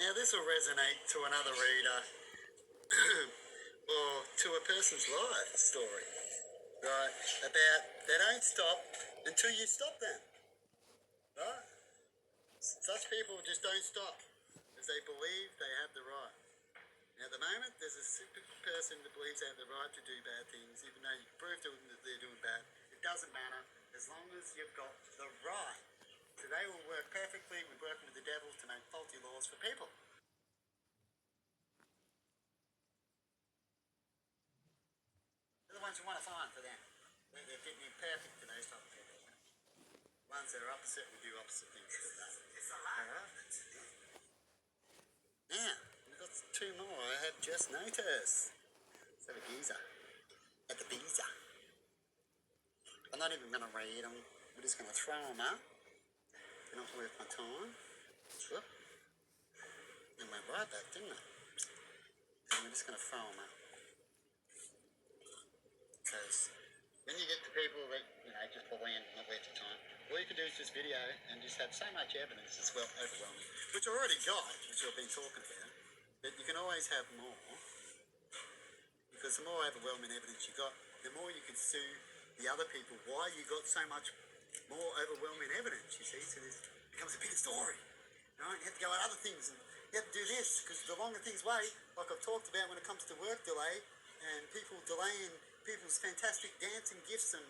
Now this will resonate to another reader or to a person's life story, right? About they don't stop until you stop them, right? Such people just don't stop as they believe they have the right. Now, at the moment, there's a typical person that believes they have the right to do bad things, even though you can prove to them that they're doing bad. It doesn't matter as long as you've got the right. So they will work perfectly with working with the devil to make faulty laws for people. They're the ones you want to find for them. They're fitting in perfect to those type of people. Ones that are opposite will do opposite things to them. Alright? Now, we've got two more I have just noticed. Let's have a geezer. At the beezer. I'm not even going to read them. We're just going to throw them up. They're not worth my time. Whoop. And went right back, didn't it? And we're just going to throw them up. Because when you get to people that, just believe not worth your time, all you can do is just video and just have so much evidence it's well overwhelming. Which I already got, which I've been talking about. But you can always have more. Because the more overwhelming evidence you got, the more you can sue the other people why you got so much more overwhelming evidence, you see. So this becomes a bigger story. Right? You have to go at other things and you have to do this because the longer things wait, like I've talked about when it comes to work delay and people delaying people's fantastic dancing gifts and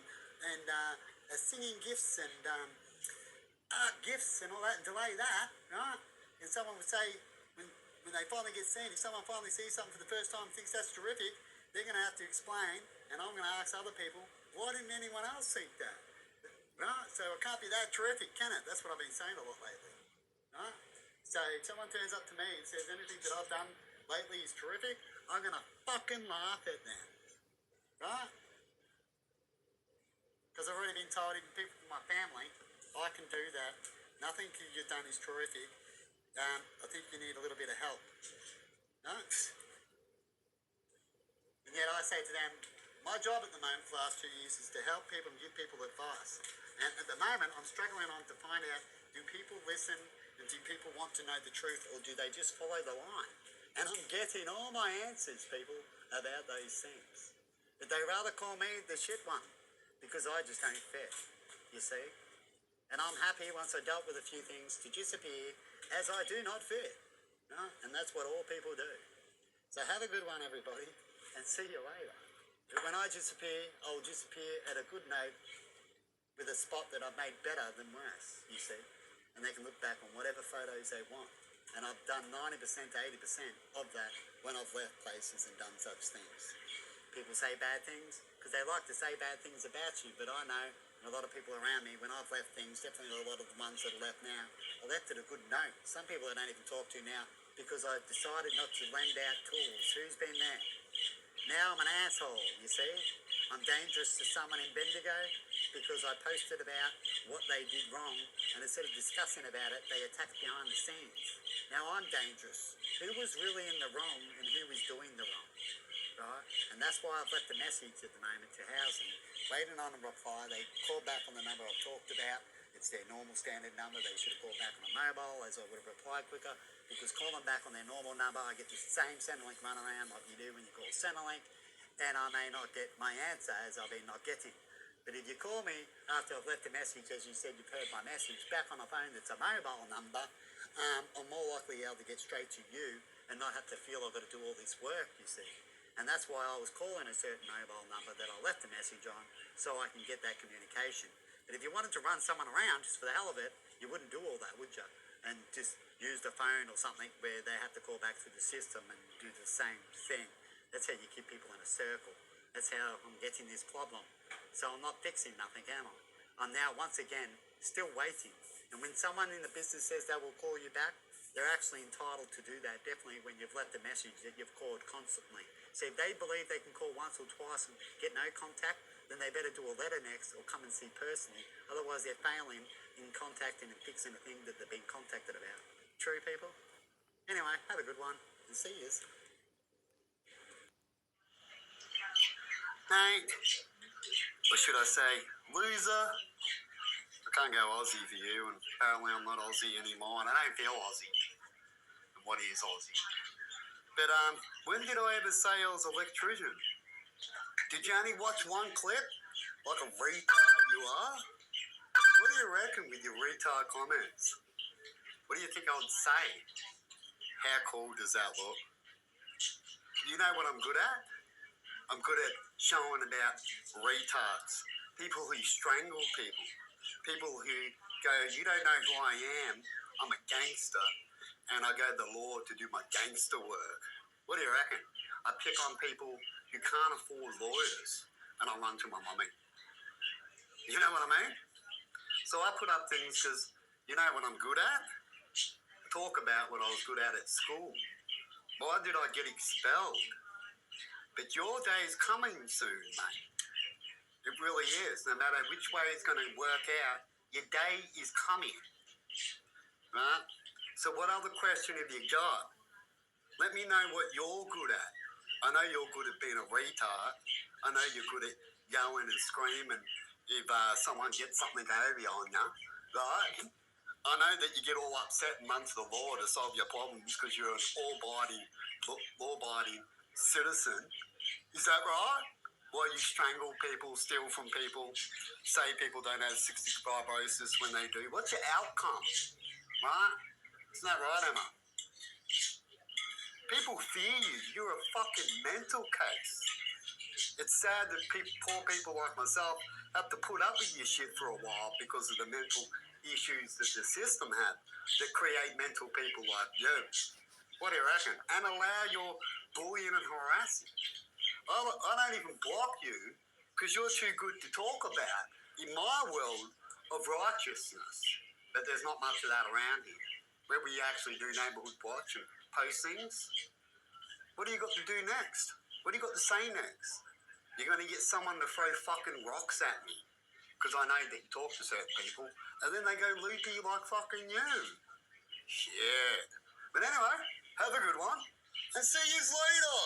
singing gifts and art gifts and all that and delay that, right? And someone would say, when they finally get seen, if someone finally sees something for the first time and thinks that's terrific, they're going to have to explain, and I'm going to ask other people, why didn't anyone else think that? Right? So it can't be that terrific, can it? That's what I've been saying a lot lately. Right? So if someone turns up to me and says anything that I've done lately is terrific, I'm going to fucking laugh at them. Right? Because I've already been told, even people from my family, I can do that. Nothing you've done is terrific. I think you need a little bit of help. Right? And yet I say to them, my job at the moment for the last 2 years is to help people and give people advice. And at the moment, I'm struggling on to find out, do people listen and do people want to know the truth or do they just follow the line? And I'm getting all my answers, people, about those things. But they rather call me the shit one because I just don't fit, you see? And I'm happy once I dealt with a few things to disappear as I do not fit. Right? And that's what all people do. So have a good one, everybody, and see you later. But when I disappear, I'll disappear at a good note with a spot that I've made better than worse, you see. And they can look back on whatever photos they want. And I've done 90% to 80% of that when I've left places and done such things. People say bad things because they like to say bad things about you, but I know and a lot of people around me, when I've left things, definitely a lot of the ones that are left now, I left at a good note. Some people I don't even talk to now because I decided not to lend out tools. Who's been there? Now I'm an asshole, you see. I'm dangerous to someone in Bendigo because I posted about what they did wrong, and instead of discussing about it, they attacked behind the scenes. Now I'm dangerous. Who was really in the wrong and who was doing the wrong? Right? And that's why I've left a message at the moment to housing, waiting on a reply. They called back on the number I've talked about. It's their normal standard number. They should have called back on a mobile, as I would have replied quicker, because calling back on their normal number, I get the same Centrelink run around like you do when you call Centrelink, and I may not get my answer as I've been not getting. But if you call me after I've left a message, as you said, you've heard my message, back on a phone that's a mobile number, I'm more likely able to get straight to you and not have to feel I've got to do all this work, you see. And that's why I was calling a certain mobile number that I left a message on so I can get that communication. But if you wanted to run someone around just for the hell of it, you wouldn't do all that, would you? And just use the phone or something where they have to call back through the system and do the same thing. That's how you keep people in a circle. That's how I'm getting this problem. So I'm not fixing nothing, am I? I'm now once again still waiting. And when someone in the business says they will call you back, they're actually entitled to do that, definitely when you've left a message that you've called constantly. So if they believe they can call once or twice and get no contact, then they better do a letter next or come and see personally. Otherwise they're failing in contacting and fixing the thing that they've been contacted about. True, people? Anyway, have a good one and see yous. Mate, or should I say, loser? I can't go Aussie for you, and apparently I'm not Aussie anymore, and I don't feel Aussie. What is Aussie? But when did I ever say I was electrician? Did you only watch one clip? Like a retard you are? What do you reckon with your retard comments? What do you think I would say? How cool does that look? You know what I'm good at? I'm good at showing about retards. People who strangle people. People who go, you don't know who I am. I'm a gangster. And I go to the law to do my gangster work. What do you reckon? I pick on people who can't afford lawyers. And I run to my mummy. You know what I mean? So I put up things because you know what I'm good at? Talk about what I was good at school. Why did I get expelled? But your day is coming soon, mate. It really is. No matter which way it's going to work out, your day is coming. Right? So what other question have you got? Let me know what you're good at. I know you're good at being a retard. I know you're good at yelling and screaming if someone gets something over on you. Right? I know that you get all upset and run to the law to solve your problems because you're an law-abiding citizen. Is that right? Why you strangle people, steal from people, say people don't have cystic fibrosis when they do. What's your outcome? Right? Isn't that right, Emma? People fear you. You're a fucking mental case. It's sad that poor people like myself have to put up with your shit for a while because of the mental issues that the system had that create mental people like you. What do you reckon? And allow your bullying and harassing. I don't even block you because you're too good to talk about in my world of righteousness. But there's not much of that around here. Where we actually do neighbourhood watch and post things. What do you got to do next? What do you got to say next? You're going to get someone to throw fucking rocks at me because I know that you talk to certain people and then they go loopy like fucking you. Shit. But anyway, have a good one and see you later.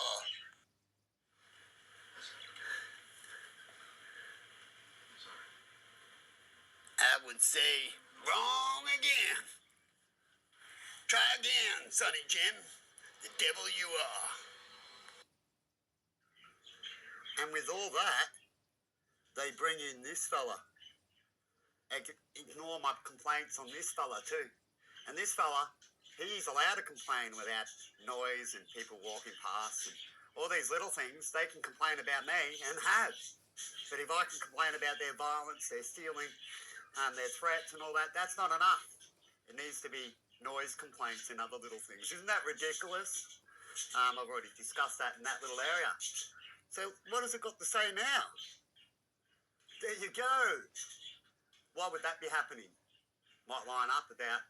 I would say wrong again. Try again, Sonny Jim. The devil you are. And with all that, they bring in this fella. Ignore my complaints on this fella too. And this fella, he's allowed to complain without noise and people walking past and all these little things. They can complain about me and have. But if I can complain about their violence, their stealing, their threats and all that, that's not enough. It needs to be noise complaints and other little things. Isn't that ridiculous? I've already discussed that in that little area. So what has it got to say now? There you go. Why would that be happening? Might line up about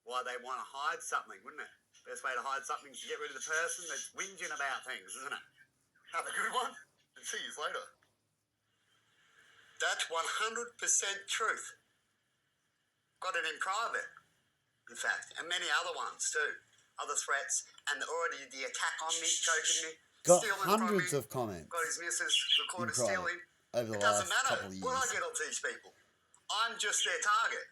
why they want to hide something, wouldn't it? Best way to hide something is to get rid of the person that's whinging about things, isn't it? Have a good one and see you later. That's 100% truth. Got it in private, in fact, and many other ones too. Other threats, and already the attack on me, choking me, Got stealing hundreds from me, of comments got his missus recorded in private stealing. over the It doesn't last matter couple of what I years. get onto these people. I'm just their target.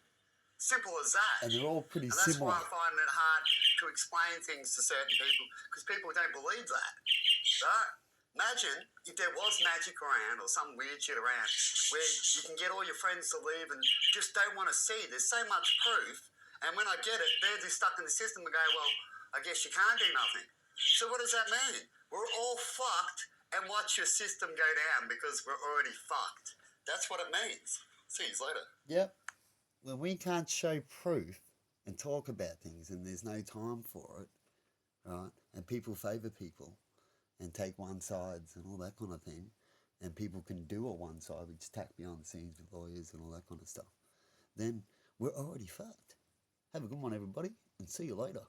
Simple as that. And they're all pretty And that's similar. why I'm finding it hard to explain things to certain people because people don't believe that. Right? Imagine if there was magic around or some weird shit around where you can get all your friends to leave and just don't want to see. There's so much proof. And when I get it, they're just stuck in the system and go, well, I guess you can't do nothing. So what does that mean? We're all fucked and watch your system go down because we're already fucked. That's what it means. See you later. Yep. When we can't show proof and talk about things and there's no time for it, right? And people favour people and take one sides and all that kind of thing, and people can do a one side, which tack behind the scenes with lawyers and all that kind of stuff, then we're already fucked. Have a good one, everybody, and see you later.